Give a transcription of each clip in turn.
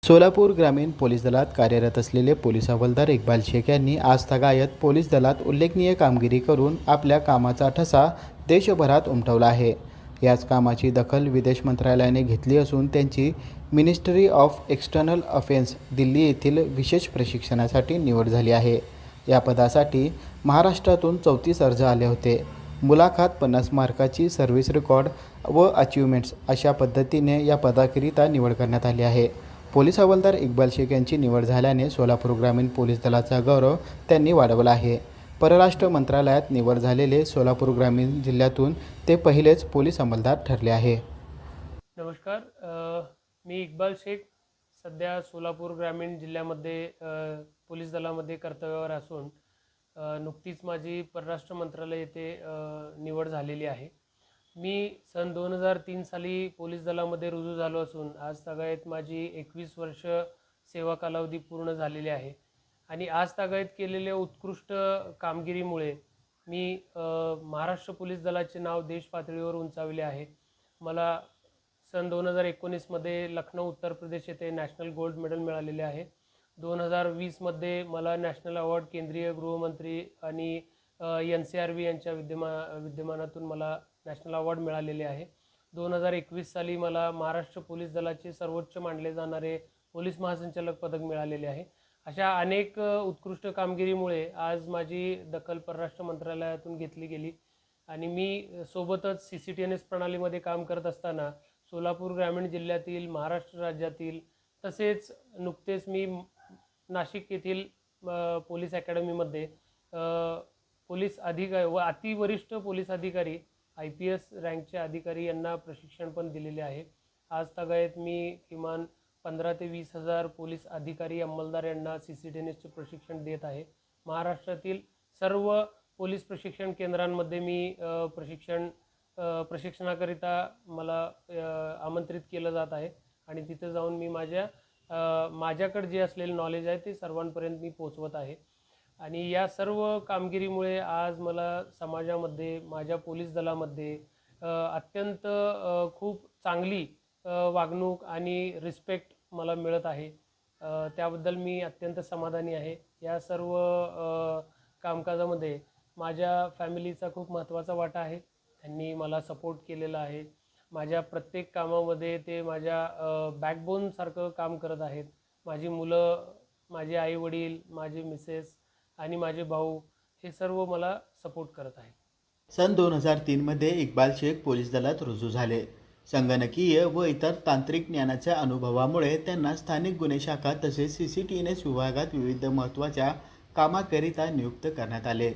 सोलापूर ग्रामीण पोलीस दलात कार्यरत असलेले पोलीस हवालदार इक्बाल शेख यांनी आजतागायत पोलीस दलात उल्लेखनीय कामगिरी करून आपल्या कामाचा ठसा देशभरात उमटवला आहे। याच कामाची दखल विदेश मंत्रालयाने घेतली असून त्यांची ministry of external affairs Delhi येथील विशेष प्रशिक्षणासाठी निवड झाली आहे। या पदासाठी महाराष्ट्रातून 34 अर्ज आले होते। मुलाखत 50 मार्काची सर्व्हिस रेकॉर्ड व अचिव्हमेंट्स अशा पद्धतीने या पदाकरिता निवड करण्यात आली आहे। पोलीस हवालदार इक्बाल शेख यांची निवड झाल्याने सोलापूर ग्रामीण पोलीस दलाचा गौरव त्यांनी वाढवला आहे। परराष्ट्र मंत्रालयात निवड झालेले सोलापूर ग्रामीण जिल्ह्यातून ते पहिलेच पोलीस अंमलदार ठरले आहे। नमस्कार, मी इक्बाल शेख सध्या सोलापूर ग्रामीण जिल्ह्यामध्ये पोलीस दलामध्ये कर्तव्यावर असून नुकतीच माझी परराष्ट्र मंत्रालय येथे निवड झालेली आहे। मी सन 2003 साली पोलीस दलामध्ये रुजू झालो असून आज तागायत माझी 21 वर्ष सेवा कालावधी पूर्ण झालेली आहे आणि आज तागायत केलेल्या उत्कृष्ट कामगिरीमुळे मी महाराष्ट्र पोलीस दलाचे नाव देश पातळीवर उंचावले आहे। मला सन 2019 मध्ये लखनौ उत्तर प्रदेश येथे नॅशनल गोल्ड मेडल मिळालेले आहे। 2020 मध्ये मला नॅशनल अवॉर्ड केंद्रीय गृहमंत्री आणि NCRB यांच्या विद्यमानातून मला नॅशनल अवॉर्ड मिळालेले आहे। 2021 साली मला महाराष्ट्र पोलीस दलाचे सर्वोच्च मानले जाणारे पोलीस महासंचालक पदक मिळालेले आहे। अशा अनेक उत्कृष्ट कामगिरीमुळे आज माझी दखल परराष्ट्र मंत्रालयातून घेतली गेली आणि मी सोबतच CCTNS प्रणालीमध्ये काम करत असताना सोलापूर ग्रामीण जिल्ह्यातील, महाराष्ट्र राज्यातील तसेच नुकतेच मी नाशिक येथील पोलीस अकॅडमीमध्ये पोलीस अधिकारी व अतिवरिष्ठ पोलीस अधिकारी IPS रँकचे अधिकारी यांना प्रशिक्षण पण दिलेले आहे। आज तागायत मी किमान 15 ते 20 हजार पोलीस अधिकारी अंमलदार यांना CCTNSचे प्रशिक्षण देत आहे। महाराष्ट्रातील सर्व पोलीस प्रशिक्षण केंद्रांमध्ये मी प्रशिक्षणाकरिता मला आमंत्रित केलं जात आहे आणि तिथे जाऊन मी माझ्याकडे जे असलेले नॉलेज आहे ते सर्वांपर्यंत मी पोहोचवत आहे आणि या सर्व कामगिरीमुळे आज मला समाजामध्ये, माझ्या पोलीस दलामध्ये अत्यंत खूप चांगली वागणूक आणि रिस्पेक्ट मला मिळत आहे। त्याबद्दल मी अत्यंत समाधानी आहे। या सर्व कामकाजामध्ये माझ्या फॅमिलीचा खूप महत्त्वाचा वाटा आहे। त्यांनी मला सपोर्ट केलेला आहे। माझ्या प्रत्येक कामामध्ये ते माझ्या बॅकबोन सारखं काम करत आहेत। माझी मुलं, माझे आई वडील, माझे मिसेस आणि माझे भाऊ हे सर्व मला सपोर्ट करत आहेत। सन 2003 मध्ये इक्बाल शेख पोलीस दलात रुजू झाले। संगणकीय व इतर तांत्रिक ज्ञानाच्या अनुभवामुळे त्यांना स्थानिक गुन्हे शाखा तसेच CCTNS विभागात विविध महत्त्वाच्या कामाकरिता नियुक्त करण्यात आले।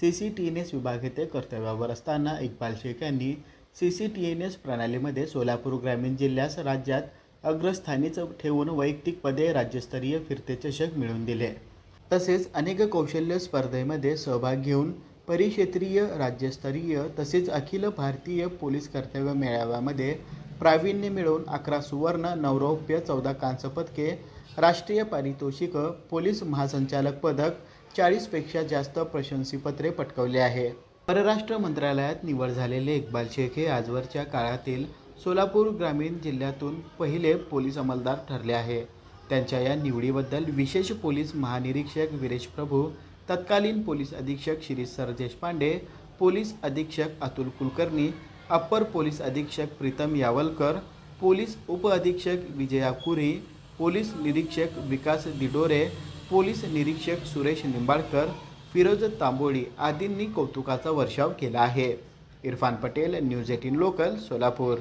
CCTNS विभाग येथे कर्तव्यावर असताना इक्बाल शेख यांनी CCTNS प्रणालीमध्ये सोलापूर ग्रामीण जिल्ह्यास राज्यात अग्रस्थानीच ठेवून वैयक्तिक पदे, राज्यस्तरीय फिरते चषक मिळवून दिले। तसेच अनेक कौशल्य स्पर्धेमध्ये सहभाग घेऊन परिक्षेत्रीय, राज्यस्तरीय तसेच अखिल भारतीय पोलीस कर्तव्य मेळाव्यामध्ये प्रावीण्य मिळवून 11 सुवर्ण, 9 रौप्य, 14 कांस्य पदके, राष्ट्रीय पारितोषिक, पोलीस महासंचालक पदक, 40 पेक्षा जास्त प्रशंसीपत्रे पटकावली आहे। परराष्ट्र मंत्रालयात निवड झालेले इक्बाल शेख हे आजवरच्या काळातील सोलापूर ग्रामीण जिल्ह्यातून पहिले पोलीस अंमलदार ठरले आहे। त्यांच्या या निवडीबद्दल विशेष पोलीस महानिरीक्षक वीरेश प्रभू, तत्कालीन पोलीस अधीक्षक श्री सर देशपांडे, पोलीस अधीक्षक अतुल कुलकर्णी, अप्पर पोलीस अधीक्षक प्रीतम यावलकर, पोलीस उपअधीक्षक विजया कुरी, पोलीस निरीक्षक विकास दिडोरे, पोलीस निरीक्षक सुरेश निंबाळकर, फिरोज तांबोळी आदींनी कौतुकाचा वर्षाव केला आहे। Irfan Patel, news 18 local, Solapur.